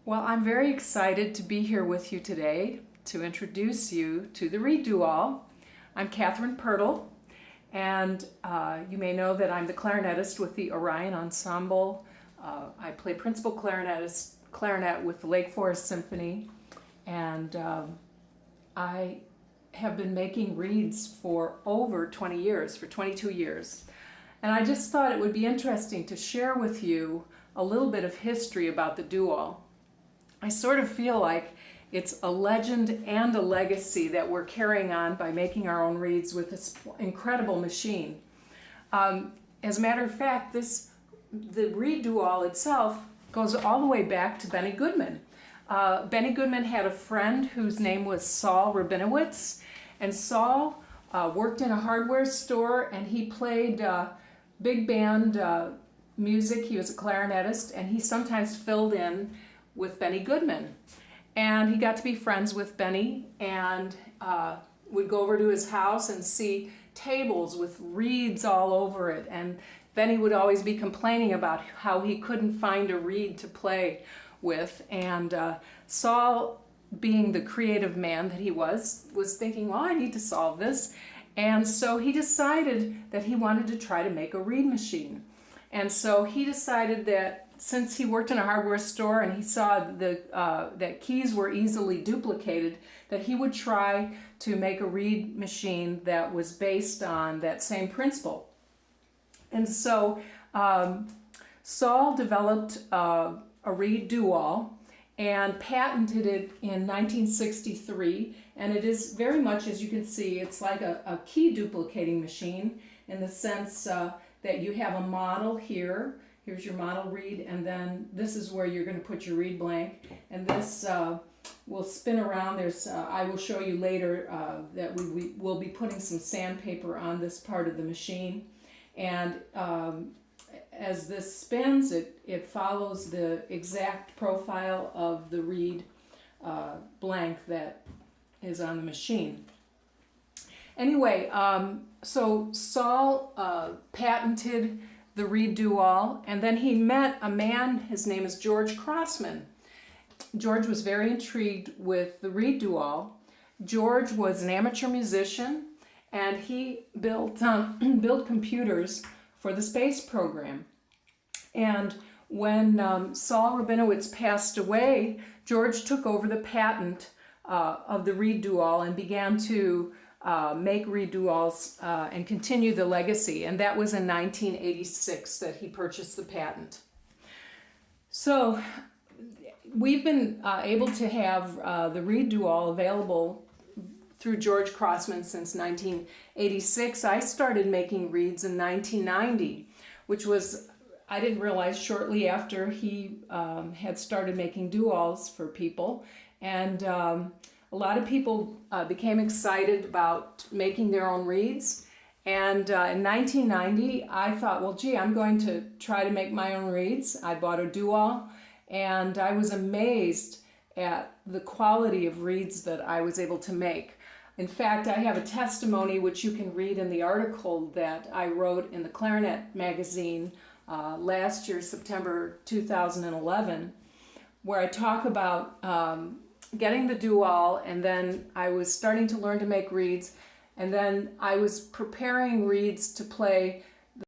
Well, I'm very excited to be here with you today to introduce you to the Reedual. I'm Catherine Pirtle, and you may know that I'm the clarinetist with the Orion Ensemble. I play principal clarinet with the Lake Forest Symphony, and I have been making reeds for over 20 years, for 22 years. And I just thought it would be interesting to share with you a little bit of history about the dual. I sort of feel like it's a legend and a legacy that we're carrying on by making our own reeds with this incredible machine. As a matter of fact, the Reedual itself goes all the way back to Benny Goodman. Benny Goodman had a friend whose name was Saul Rabinowitz, and Saul worked in a hardware store, and he played big band music. He was a clarinetist, and he sometimes filled in with Benny Goodman. And he got to be friends with Benny and would go over to his house and see tables with reeds all over it. And Benny would always be complaining about how he couldn't find a reed to play with. And Saul, being the creative man that he was thinking, well, I need to solve this. And so he decided that he wanted to try to make a reed machine. And so he decided that since he worked in a hardware store and he saw that keys were easily duplicated, that he would try to make a reed machine that was based on that same principle. And so Saul developed a Reedual and patented it in 1963, and it is very much, as you can see, it's like a key duplicating machine in the sense that you have a model here. Here's your model reed, and then this is where you're going to put your reed blank, and this will spin around. I will show you later that we will be putting some sandpaper on this part of the machine, and as this spins, it follows the exact profile of the reed blank that is on the machine. Anyway, so Saul patented the Reedual, and then he met a man, his name is George Crossman. George was very intrigued with the Reedual. George was an amateur musician, and he built computers for the space program. And when Saul Rabinowitz passed away, George took over the patent of the Reedual and began to make Reeduals and continue the legacy. And that was in 1986 that he purchased the patent. So we've been able to have the Reedual available through George Crossman since 1986. I started making reeds in 1990, which was, I didn't realize, shortly after he had started making duals for people. And a lot of people became excited about making their own reeds. And in 1990, I thought, well, gee, I'm going to try to make my own reeds. I bought a dual, and I was amazed at the quality of reeds that I was able to make. In fact, I have a testimony which you can read in the article that I wrote in the Clarinet magazine last year, September 2011, where I talk about getting the dual, and then I was starting to learn to make reeds, and then I was preparing reeds to play